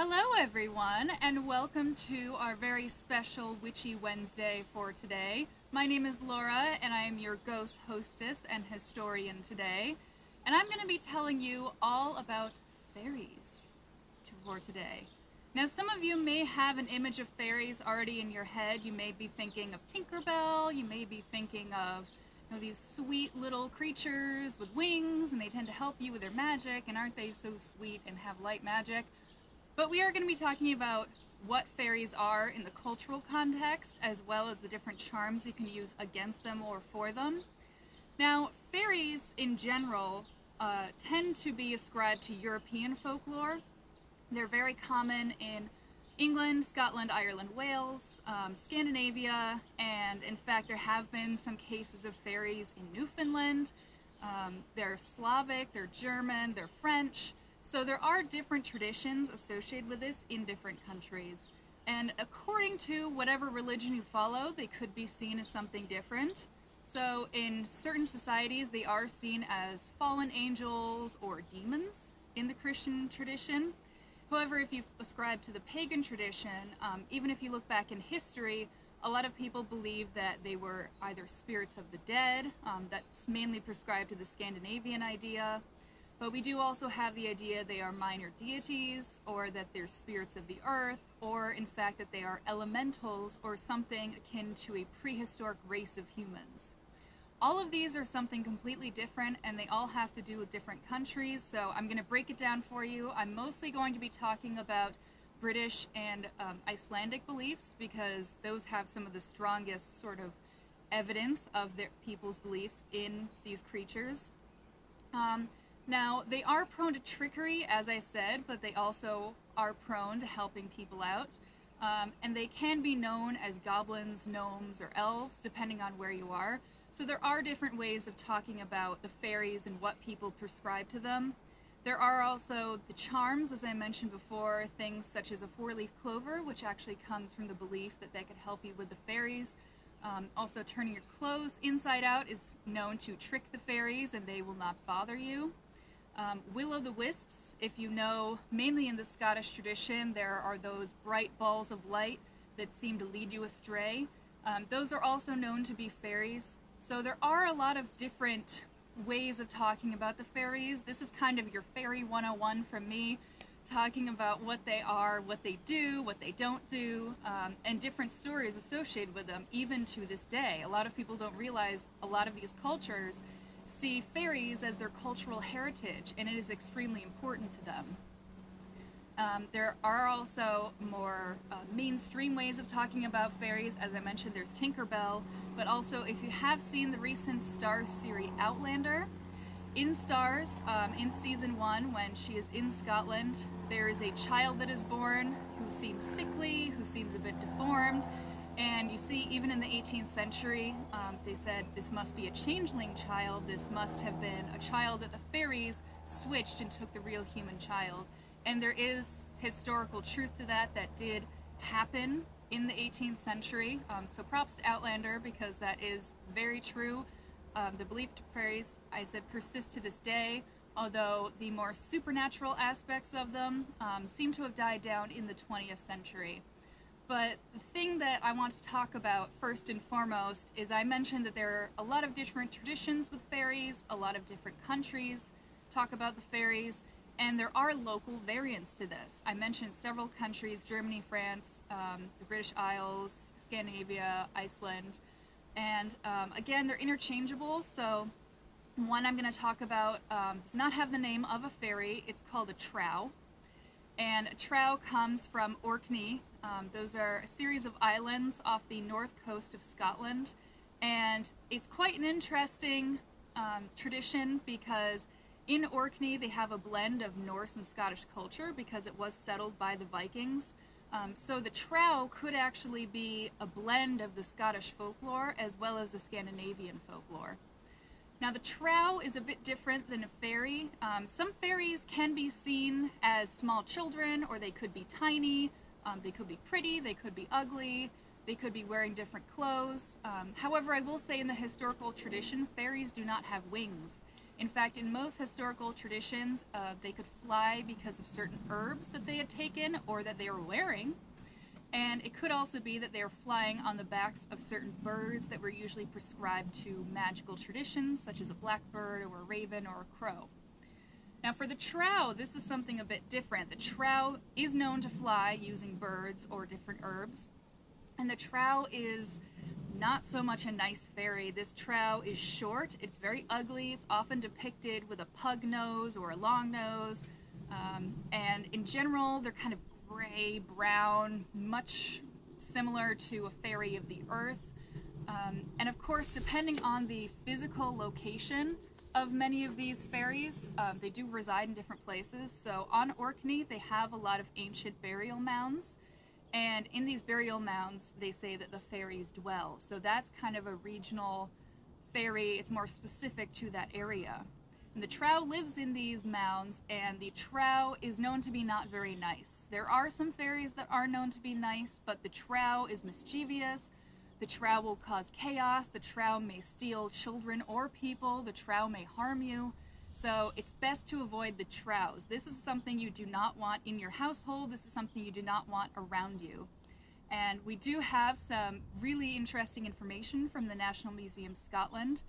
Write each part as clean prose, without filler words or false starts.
Hello everyone, and welcome to our very special Witchy Wednesday for today. My name is Laura, and I am your ghost hostess and historian today. And I'm going to be telling you all about fairies for today. Now, some of you may have an image of fairies already in your head. You may be thinking of Tinkerbell, you may be thinking of these sweet little creatures with wings, and they tend to help you with their magic, and aren't they so sweet and have light magic? But we are going to be talking about what fairies are in the cultural context, as well as the different charms you can use against them or for them. Now, fairies in general tend to be ascribed to European folklore. They're very common in England, Scotland, Ireland, Wales, Scandinavia, and in fact there have been some cases of fairies in Newfoundland. They're Slavic, they're German, they're French. So there are different traditions associated with this in different countries. And according to whatever religion you follow, they could be seen as something different. So in certain societies, they are seen as fallen angels or demons in the Christian tradition. However, if you ascribe to the pagan tradition, even if you look back in history, a lot of people believe that they were either spirits of the dead. That's mainly prescribed to the Scandinavian idea. But we do also have the idea they are minor deities, or that they're spirits of the earth, or in fact that they are elementals, or something akin to a prehistoric race of humans. All of these are something completely different, and they all have to do with different countries, so I'm going to break it down for you. I'm mostly going to be talking about British and Icelandic beliefs, because those have some of the strongest sort of evidence of their people's beliefs in these creatures. Now, they are prone to trickery, as I said, but they also are prone to helping people out. And they can be known as goblins, gnomes, or elves, depending on where you are. So there are different ways of talking about the fairies and what people prescribe to them. There are also the charms, as I mentioned before, things such as a four-leaf clover, which actually comes from the belief that they could help you with the fairies. Also, turning your clothes inside out is known to trick the fairies, and they will not bother you. Will-o'-the-wisps, if you know, mainly in the Scottish tradition, there are those bright balls of light that seem to lead you astray. Those are also known to be fairies. So there are a lot of different ways of talking about the fairies. This is kind of your Fairy 101 from me, talking about what they are, what they do, what they don't do, and different stories associated with them, even to this day. A lot of people don't realize a lot of these cultures see fairies as their cultural heritage, and it is extremely important to them. There are also more mainstream ways of talking about fairies. As I mentioned, there's Tinkerbell, but also if you have seen the recent Starz series Outlander, in Starz, in season 1, when she is in Scotland, there is a child that is born who seems sickly, who seems a bit deformed. And you see, even in the 18th century, they said this must be a changeling child, this must have been a child that the fairies switched and took the real human child. And there is historical truth to that did happen in the 18th century. So props to Outlander, because that is very true. The belief to fairies, I said, persist to this day, although the more supernatural aspects of them seem to have died down in the 20th century. But the thing that I want to talk about first and foremost is I mentioned that there are a lot of different traditions with fairies, a lot of different countries talk about the fairies, and there are local variants to this. I mentioned several countries: Germany, France, the British Isles, Scandinavia, Iceland, and again, they're interchangeable. So one I'm going to talk about does not have the name of a fairy. It's called a trow. And a trow comes from Orkney. Those are a series of islands off the north coast of Scotland. And it's quite an interesting tradition, because in Orkney they have a blend of Norse and Scottish culture because it was settled by the Vikings. So the trow could actually be a blend of the Scottish folklore as well as the Scandinavian folklore. Now, the trow is a bit different than a fairy. Some fairies can be seen as small children, or they could be tiny, they could be pretty, they could be ugly, they could be wearing different clothes. However, I will say in the historical tradition, fairies do not have wings. In fact, in most historical traditions, they could fly because of certain herbs that they had taken or that they were wearing. And it could also be that they were flying on the backs of certain birds that were usually prescribed to magical traditions, such as a blackbird or a raven or a crow. Now for the trow, this is something a bit different. The trow is known to fly using birds or different herbs. And the trow is not so much a nice fairy. This trow is short, it's very ugly, it's often depicted with a pug nose or a long nose. And in general, they're kind of gray, brown, much similar to a fairy of the earth. And of course, depending on the physical location of many of these fairies, they do reside in different places. So on Orkney, they have a lot of ancient burial mounds. And in these burial mounds, they say that the fairies dwell. So that's kind of a regional fairy. It's more specific to that area. And the trow lives in these mounds, and the trow is known to be not very nice. There are some fairies that are known to be nice, but the trow is mischievous. The trow will cause chaos. The trow may steal children or people. The trow may harm you. So it's best to avoid the trows. This is something you do not want in your household. This is something you do not want around you. And we do have some really interesting information from the National Museum Scotland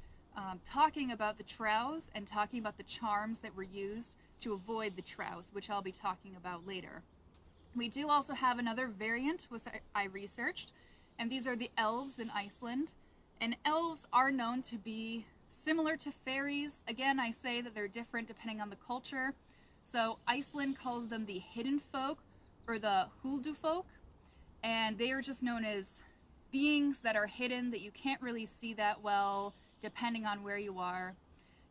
talking about the trows and talking about the charms that were used to avoid the trows, which I'll be talking about later. We do also have another variant, which I researched, and these are the elves in Iceland. And elves are known to be similar to fairies. Again, I say that they're different depending on the culture. So Iceland calls them the hidden folk or the huldufolk, and they are just known as beings that are hidden, that you can't really see that well depending on where you are.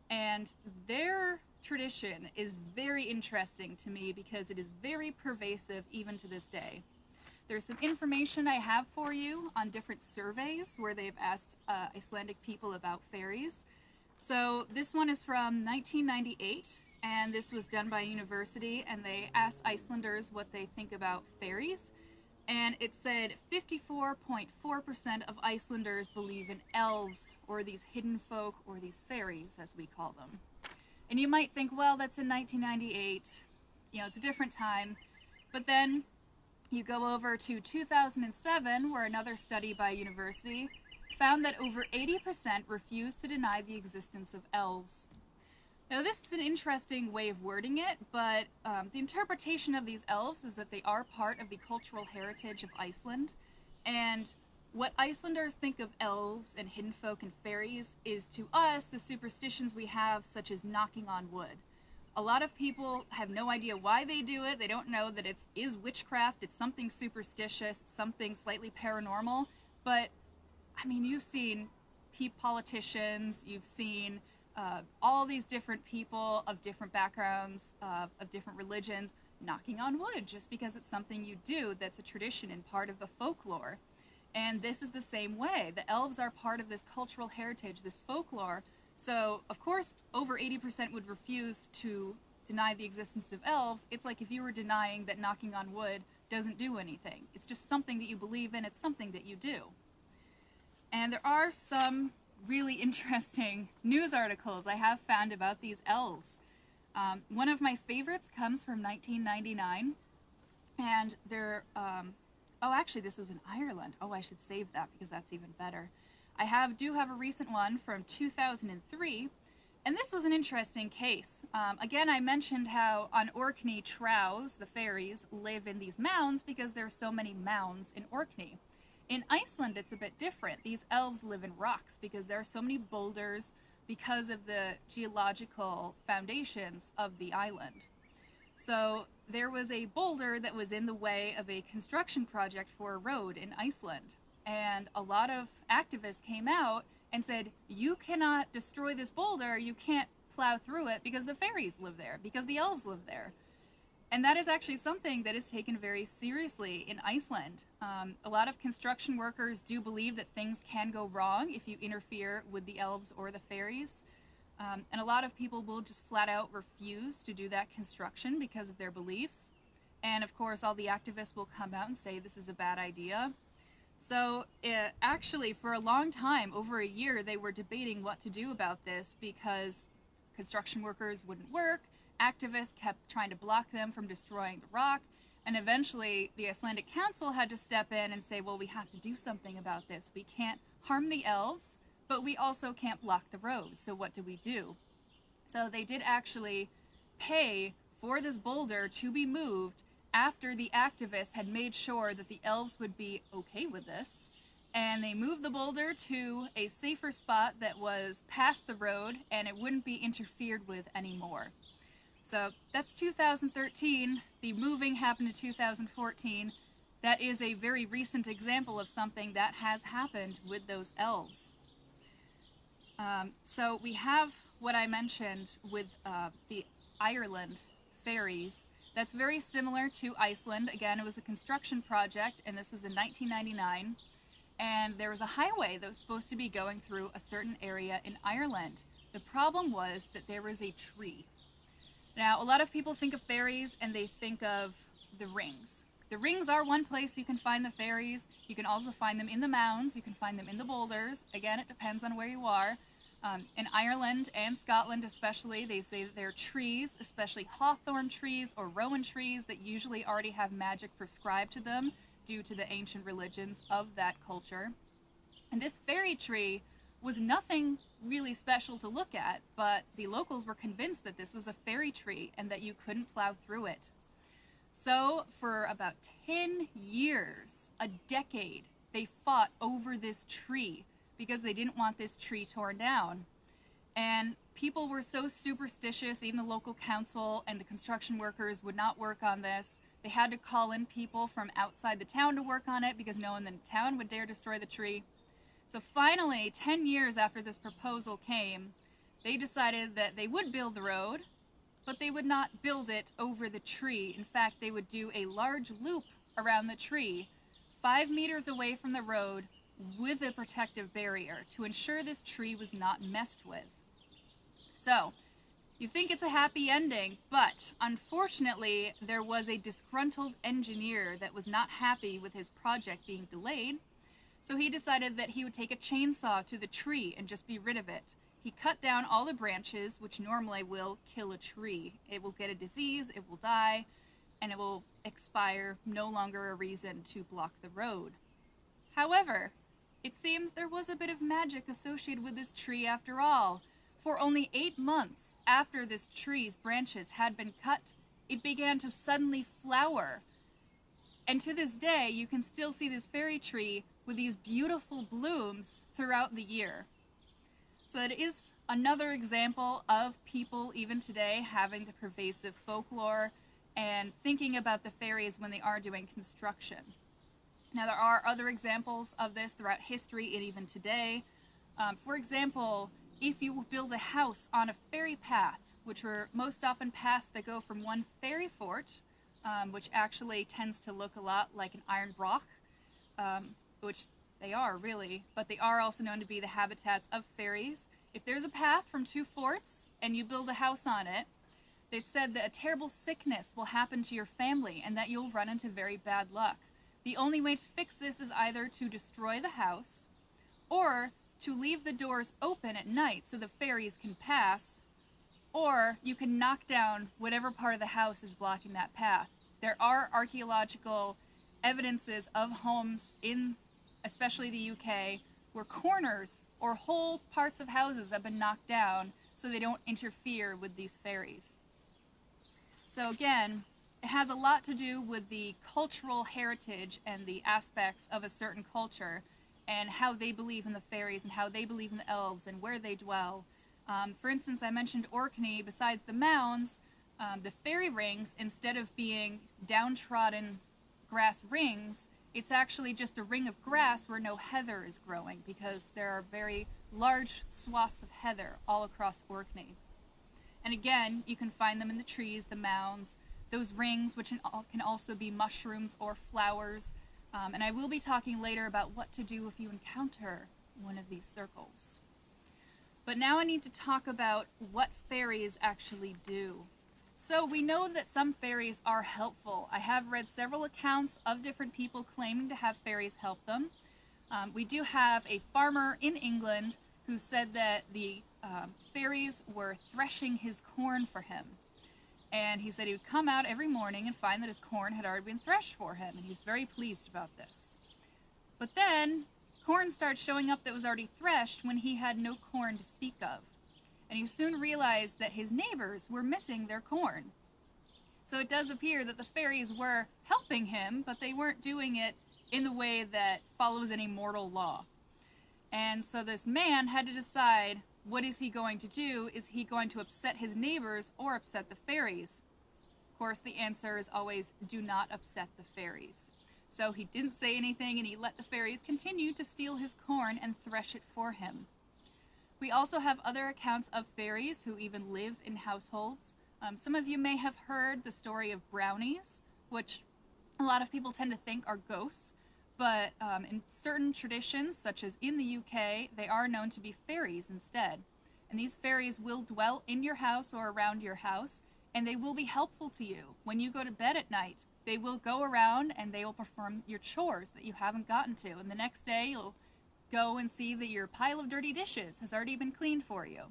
And their tradition is very interesting to me because it is very pervasive even to this day. There's some information I have for you on different surveys where they've asked Icelandic people about fairies. So this one is from 1998, and this was done by a university, and they asked Icelanders what they think about fairies. And it said 54.4% of Icelanders believe in elves, or these hidden folk, or these fairies, as we call them. And you might think, well, that's in 1998, you know, it's a different time. But then you go over to 2007, where another study by a university found that over 80% refused to deny the existence of elves. Now, this is an interesting way of wording it, but the interpretation of these elves is that they are part of the cultural heritage of Iceland. And what Icelanders think of elves and hidden folk and fairies is, to us, the superstitions we have, such as knocking on wood. A lot of people have no idea why they do it. They don't know that it is witchcraft. It's something superstitious. It's something slightly paranormal. But, I mean, you've seen politicians, you've seen all these different people of different backgrounds, of different religions, knocking on wood just because it's something you do that's a tradition and part of the folklore. And this is the same way. The elves are part of this cultural heritage, this folklore. So, of course, over 80% would refuse to deny the existence of elves. It's like if you were denying that knocking on wood doesn't do anything. It's just something that you believe in. It's something that you do. And there are some really interesting news articles I have found about these elves. One of my favorites comes from 1999, and they're, oh, actually this was in Ireland. Oh, I should save that because that's even better. I do have a recent one from 2003, and this was an interesting case. Again, I mentioned how on Orkney, trows, the fairies, live in these mounds because there are so many mounds in Orkney. In Iceland, it's a bit different. These elves live in rocks because there are so many boulders because of the geological foundations of the island. So there was a boulder that was in the way of a construction project for a road in Iceland. And a lot of activists came out and said, you cannot destroy this boulder, you can't plow through it because the fairies live there, because the elves live there. And that is actually something that is taken very seriously in Iceland. A lot of construction workers do believe that things can go wrong if you interfere with the elves or the fairies. And a lot of people will just flat out refuse to do that construction because of their beliefs. And of course, all the activists will come out and say this is a bad idea. So actually, for a long time, over a year, they were debating what to do about this because construction workers wouldn't work. Activists kept trying to block them from destroying the rock. And eventually, the Icelandic Council had to step in and say, well, we have to do something about this. We can't harm the elves, but we also can't block the road. So what do we do? So they did actually pay for this boulder to be moved after the activists had made sure that the elves would be okay with this. And they moved the boulder to a safer spot that was past the road and it wouldn't be interfered with anymore. So that's 2013. The moving happened in 2014. That is a very recent example of something that has happened with those elves. So we have what I mentioned with the Ireland fairies. That's very similar to Iceland. Again, it was a construction project, and this was in 1999. And there was a highway that was supposed to be going through a certain area in Ireland. The problem was that there was a tree. Now, a lot of people think of fairies and they think of the rings. The rings are one place you can find the fairies. You can also find them in the mounds. You can find them in the boulders. Again, it depends on where you are. In Ireland and Scotland especially, they say that they're trees, especially hawthorn trees or rowan trees that usually already have magic prescribed to them due to the ancient religions of that culture. And this fairy tree was nothing really special to look at, but the locals were convinced that this was a fairy tree and that you couldn't plow through it. So for about 10 years, a decade, they fought over this tree because they didn't want this tree torn down. And people were so superstitious, even the local council and the construction workers would not work on this. They had to call in people from outside the town to work on it because no one in the town would dare destroy the tree. So finally, 10 years after this proposal came, they decided that they would build the road, but they would not build it over the tree. In fact, they would do a large loop around the tree, 5 meters away from the road, with a protective barrier to ensure this tree was not messed with. So, you think it's a happy ending, but unfortunately, there was a disgruntled engineer that was not happy with his project being delayed. So he decided that he would take a chainsaw to the tree and just be rid of it. He cut down all the branches, which normally will kill a tree. It will get a disease, it will die, and it will expire, no longer a reason to block the road. However, it seems there was a bit of magic associated with this tree after all. For only 8 months after this tree's branches had been cut, it began to suddenly flower. And to this day, you can still see this fairy tree with these beautiful blooms throughout the year. So it is another example of people even today having the pervasive folklore and thinking about the fairies when they are doing construction. Now there are other examples of this throughout history and even today. For example, if you build a house on a fairy path, which are most often paths that go from one fairy fort, which actually tends to look a lot like an iron broch, which they are really, but they are also known to be the habitats of fairies. If there's a path from 2 forts and you build a house on it, it's said that a terrible sickness will happen to your family and that you'll run into very bad luck. The only way to fix this is either to destroy the house or to leave the doors open at night so the fairies can pass, or you can knock down whatever part of the house is blocking that path. There are archaeological evidences of homes in especially the UK where corners or whole parts of houses have been knocked down so they don't interfere with these fairies. So again, it has a lot to do with the cultural heritage and the aspects of a certain culture and how they believe in the fairies and how they believe in the elves and where they dwell. For instance, I mentioned Orkney. Besides the mounds, the fairy rings, instead of being downtrodden grass rings, it's actually just a ring of grass where no heather is growing because there are very large swaths of heather all across Orkney. And again, you can find them in the trees, the mounds, those rings, which can also be mushrooms or flowers. And I will be talking later about what to do if you encounter one of these circles. But now I need to talk about what fairies actually do. So we know that some fairies are helpful. I have read several accounts of different people claiming to have fairies help them. We do have a farmer in England who said that the fairies were threshing his corn for him. And he said he would come out every morning and find that his corn had already been threshed for him, and he was very pleased about this. But then, corn started showing up that was already threshed when he had no corn to speak of. And he soon realized that his neighbors were missing their corn. So it does appear that the fairies were helping him, but they weren't doing it in the way that follows any mortal law. And so this man had to decide, what is he going to do? Is he going to upset his neighbors or upset the fairies? Of course, the answer is always, do not upset the fairies. So he didn't say anything, and he let the fairies continue to steal his corn and thresh it for him. We also have other accounts of fairies who even live in households. Some of you may have heard the story of brownies, which a lot of people tend to think are ghosts. But in certain traditions, such as in the UK, they are known to be fairies instead. And these fairies will dwell in your house or around your house, and they will be helpful to you. When you go to bed at night, they will go around and they will perform your chores that you haven't gotten to. And the next day, you'll go and see that your pile of dirty dishes has already been cleaned for you.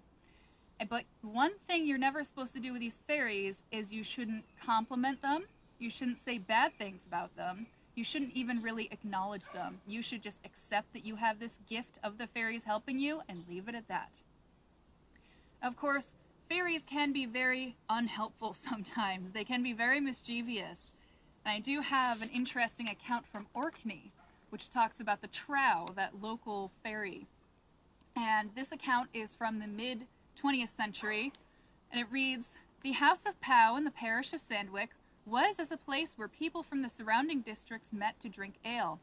But one thing you're never supposed to do with these fairies is you shouldn't compliment them. You shouldn't say bad things about them. You shouldn't even really acknowledge them. You should just accept that you have this gift of the fairies helping you and leave it at that. Of course, fairies can be very unhelpful sometimes. They can be very mischievous. And I do have an interesting account from Orkney, which talks about the Trow, that local fairy. And this account is from the mid-20th century, and it reads, "The House of Pow in the parish of Sandwick was as a place where people from the surrounding districts met to drink ale.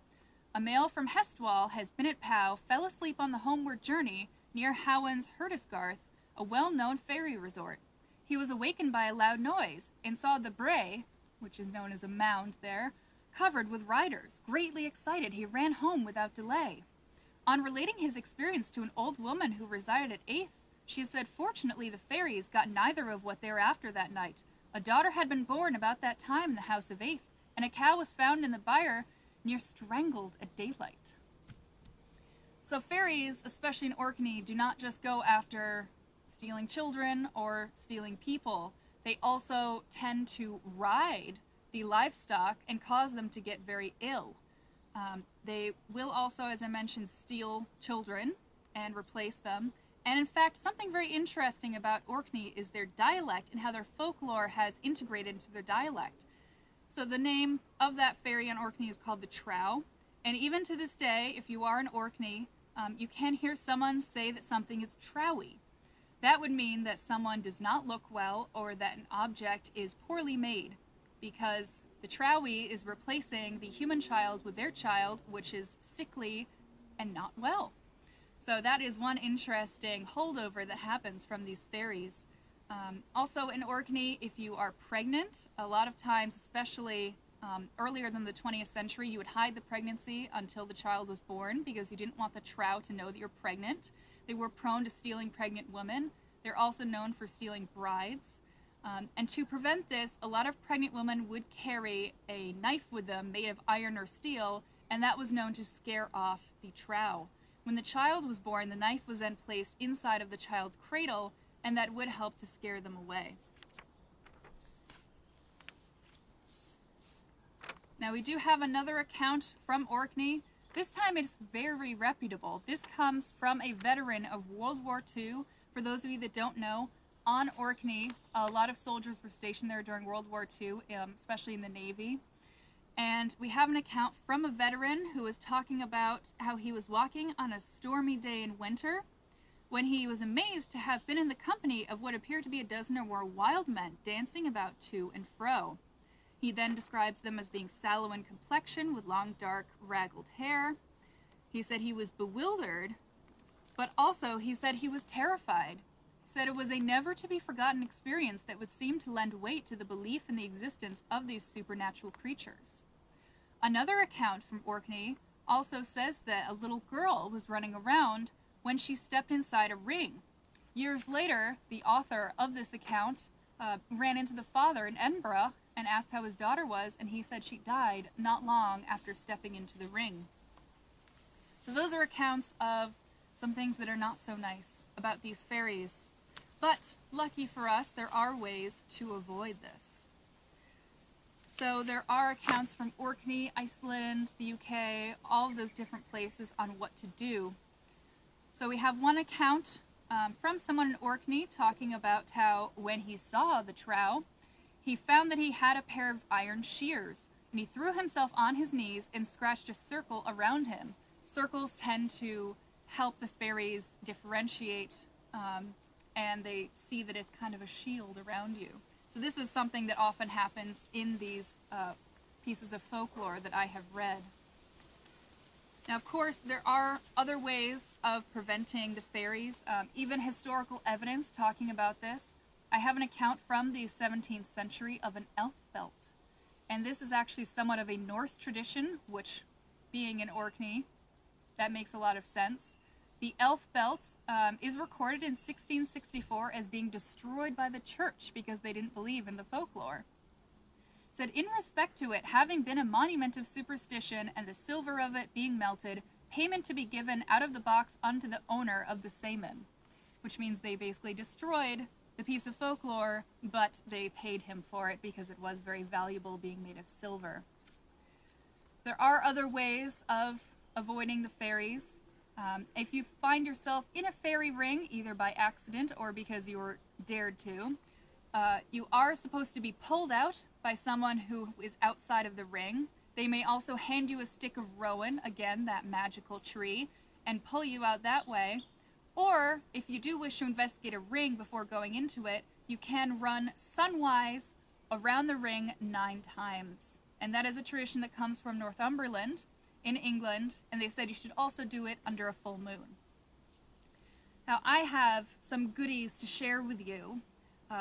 A male from Hestwall has been at Pow, fell asleep on the homeward journey near Howen's Herdisgarth, a well-known fairy resort. He was awakened by a loud noise, and saw the brae, which is known as a mound there, covered with riders. Greatly excited, he ran home without delay. On relating his experience to an old woman who resided at Aith, she said fortunately the fairies got neither of what they were after that night. A daughter had been born about that time in the house of Aith, and a cow was found in the byre near strangled at daylight." So fairies, especially in Orkney, do not just go after stealing children or stealing people. They also tend to ride the livestock and cause them to get very ill. They will also, as I mentioned, steal children and replace them. And in fact, something very interesting about Orkney is their dialect and how their folklore has integrated into their dialect. So the name of that fairy in Orkney is called the Trow. And even to this day, if you are in Orkney, you can hear someone say that something is trowy. That would mean that someone does not look well or that an object is poorly made, because the trowy is replacing the human child with their child, which is sickly and not well. So that is one interesting holdover that happens from these fairies. Also in Orkney, if you are pregnant, a lot of times, especially earlier than the 20th century, you would hide the pregnancy until the child was born because you didn't want the Trow to know that you're pregnant. They were prone to stealing pregnant women. They're also known for stealing brides. And to prevent this, a lot of pregnant women would carry a knife with them made of iron or steel, and that was known to scare off the Trow. When the child was born, the knife was then placed inside of the child's cradle, and that would help to scare them away. Now we do have another account from Orkney. This time it's very reputable. This comes from a veteran of World War II. For those of you that don't know, on Orkney, a lot of soldiers were stationed there during World War II, especially in the Navy. And we have an account from a veteran who was talking about how he was walking on a stormy day in winter when he was amazed to have been in the company of what appeared to be a dozen or more wild men dancing about to and fro. He then describes them as being sallow in complexion with long, dark, raggled hair. He said he was bewildered, but also he said he was terrified. He said it was a never-to-be-forgotten experience that would seem to lend weight to the belief in the existence of these supernatural creatures. Another account from Orkney also says that a little girl was running around when she stepped inside a ring. Years later, the author of this account ran into the father in Edinburgh and asked how his daughter was, and he said she died not long after stepping into the ring. So those are accounts of some things that are not so nice about these fairies. But lucky for us, there are ways to avoid this. So there are accounts from Orkney, Iceland, the UK, all of those different places on what to do. So we have one account from someone in Orkney talking about how when he saw the trow, he found that he had a pair of iron shears, and he threw himself on his knees and scratched a circle around him. Circles tend to help the fairies differentiate, and they see that it's kind of a shield around you. So this is something that often happens in these pieces of folklore that I have read. Now, of course, there are other ways of preventing the fairies, even historical evidence talking about this. I have an account from the 17th century of an elf belt. And this is actually somewhat of a Norse tradition, which, being in Orkney, that makes a lot of sense. The elf belt is recorded in 1664 as being destroyed by the church because they didn't believe in the folklore. It said, in respect to it, having been a monument of superstition and the silver of it being melted, payment to be given out of the box unto the owner of the saman, which means they basically destroyed the piece of folklore, but they paid him for it because it was very valuable, being made of silver. There are other ways of avoiding the fairies. If you find yourself in a fairy ring, either by accident or because you were dared to, you are supposed to be pulled out by someone who is outside of the ring. They may also hand you a stick of rowan, again, that magical tree, and pull you out that way. Or, if you do wish to investigate a ring before going into it, you can run sunwise around the ring 9 times. And that is a tradition that comes from Northumberland in England, and they said you should also do it under a full moon. Now, I have some goodies to share with you.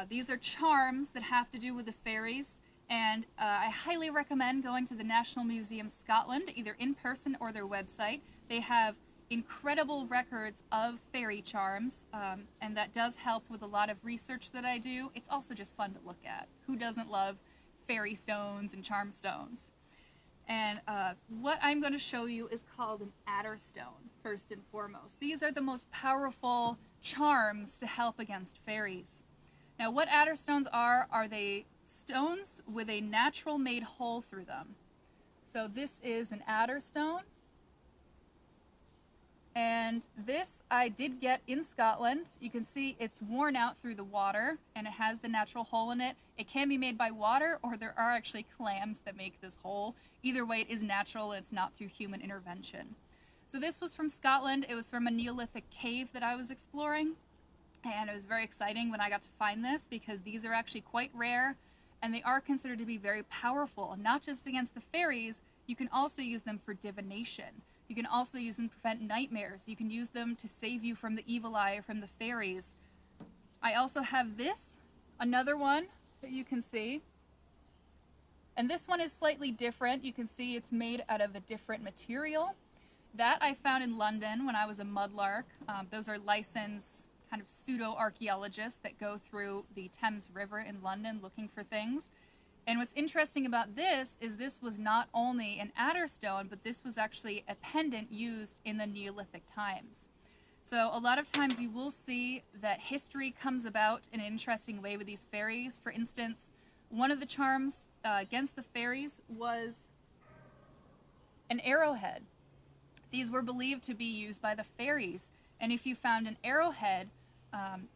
These are charms that have to do with the fairies, and I highly recommend going to the National Museum Scotland, either in person or their website. They have incredible records of fairy charms, and that does help with a lot of research that I do. It's also just fun to look at. Who doesn't love fairy stones and charm stones? And what I'm going to show you is called an adder stone, first and foremost. These are the most powerful charms to help against fairies. Now, what adder stones are they stones with a natural made hole through them. So this is an adder stone. And this I did get in Scotland. You can see it's worn out through the water, and it has the natural hole in it. It can be made by water, or there are actually clams that make this hole. Either way, it is natural, and it's not through human intervention. So this was from Scotland. It was from a Neolithic cave that I was exploring, and it was very exciting when I got to find this because these are actually quite rare, and they are considered to be very powerful, not just against the fairies. You can also use them for divination. You can also use them to prevent nightmares. You can use them to save you from the evil eye or from the fairies. I also have this, another one that you can see. And this one is slightly different. You can see it's made out of a different material. That I found in London when I was a mudlark. Those are licensed kind of pseudo-archaeologists that go through the Thames River in London looking for things. And what's interesting about this is this was not only an adder stone, but this was actually a pendant used in the Neolithic times. So a lot of times you will see that history comes about in an interesting way with these fairies. For instance, one of the charms against the fairies was an arrowhead. These were believed to be used by the fairies. And if you found an arrowhead,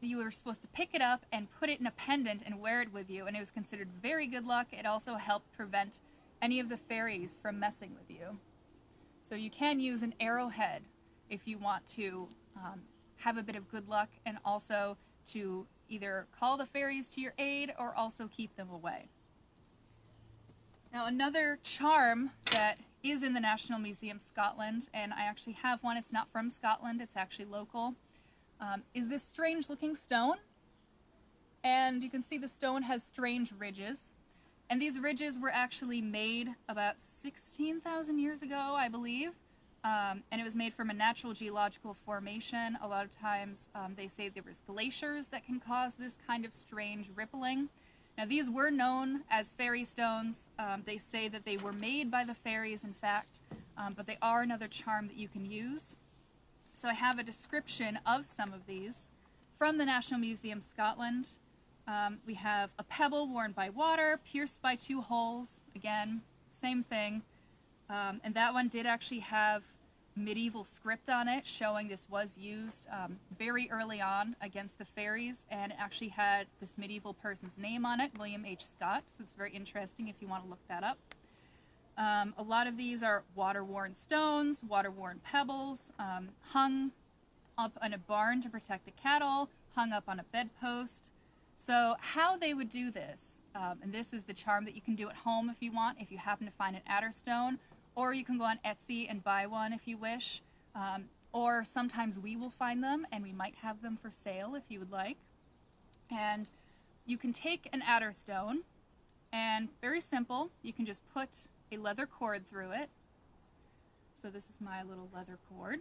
you were supposed to pick it up and put it in a pendant and wear it with you, and it was considered very good luck. It also helped prevent any of the fairies from messing with you. So you can use an arrowhead if you want to have a bit of good luck, and also to either call the fairies to your aid or also keep them away. Now, another charm that is in the National Museum Scotland, and I actually have one, it's not from Scotland, it's actually local, is this strange looking stone. And you can see the stone has strange ridges. And these ridges were actually made about 16,000 years ago, I believe. And it was made from a natural geological formation. A lot of times they say there was glaciers that can cause this kind of strange rippling. Now, these were known as fairy stones. They say that they were made by the fairies, in fact, but they are another charm that you can use. So I have a description of some of these from the National Museum Scotland. We have a pebble worn by water, pierced by 2 holes. Again, same thing. And that one did actually have medieval script on it, showing this was used very early on against the fairies, and it actually had this medieval person's name on it, William H. Scott, so it's very interesting if you want to look that up. A lot of these are water-worn stones, water-worn pebbles, hung up in a barn to protect the cattle, hung up on a bedpost. So how they would do this, and this is the charm that you can do at home if you want, if you happen to find an adder stone, or you can go on Etsy and buy one if you wish, or sometimes we will find them and we might have them for sale if you would like. And you can take an adder stone, and very simple, you can just put a leather cord through it. So this is my little leather cord.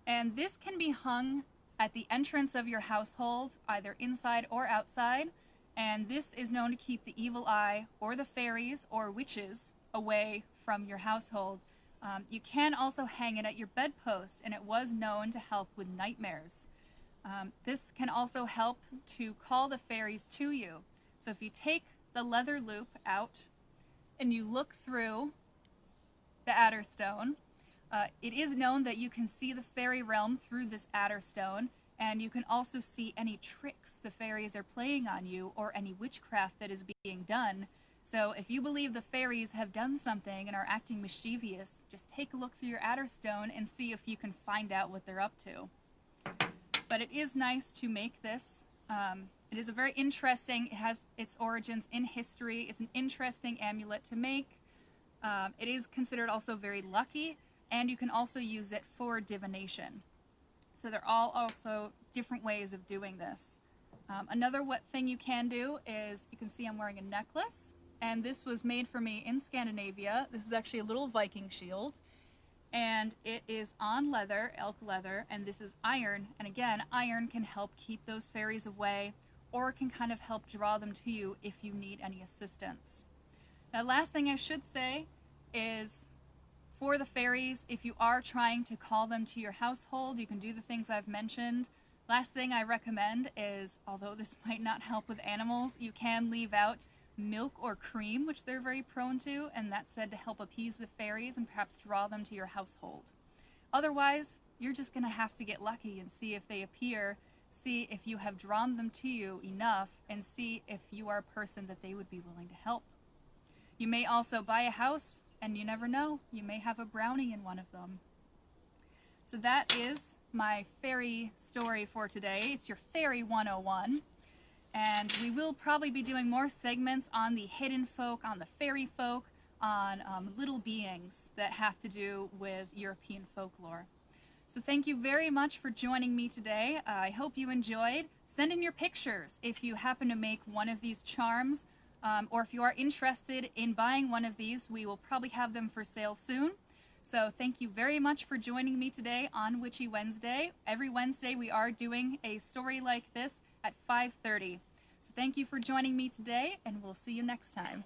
And this can be hung at the entrance of your household, either inside or outside, and this is known to keep the evil eye or the fairies or witches away from your household. You can also hang it at your bedpost, and it was known to help with nightmares. This can also help to call the fairies to you. So if you take the leather loop out and you look through the adder stone, it is known that you can see the fairy realm through this adder stone, and you can also see any tricks the fairies are playing on you or any witchcraft that is being done. So if you believe the fairies have done something and are acting mischievous, just take a look through your adder stone and see if you can find out what they're up to. But it is nice to make this. It is a very interesting, it has its origins in history. It's an interesting amulet to make. It is considered also very lucky, and you can also use it for divination. So they're all also different ways of doing this. Another thing you can do is, you can see I'm wearing a necklace, and this was made for me in Scandinavia. This is actually a little Viking shield, and it is on leather, elk leather, and this is iron. And again, iron can help keep those fairies away, or can kind of help draw them to you if you need any assistance. Now, last thing I should say is, for the fairies, if you are trying to call them to your household, you can do the things I've mentioned. Last thing I recommend is, although this might not help with animals, you can leave out milk or cream, which they're very prone to, and that's said to help appease the fairies and perhaps draw them to your household. Otherwise, you're just going to have to get lucky and see if they appear, see if you have drawn them to you enough, and see if you are a person that they would be willing to help. You may also buy a house, and you never know, you may have a brownie in one of them. So that is my fairy story for today. It's your Fairy 101. And we will probably be doing more segments on the hidden folk, on the fairy folk, on little beings that have to do with European folklore. So thank you very much for joining me today. I hope you enjoyed. Send in your pictures if you happen to make one of these charms, or if you are interested in buying one of these. We will probably have them for sale soon. So thank you very much for joining me today on Witchy Wednesday. Every Wednesday we are doing a story like this at 5:30. So thank you for joining me today, and we'll see you next time.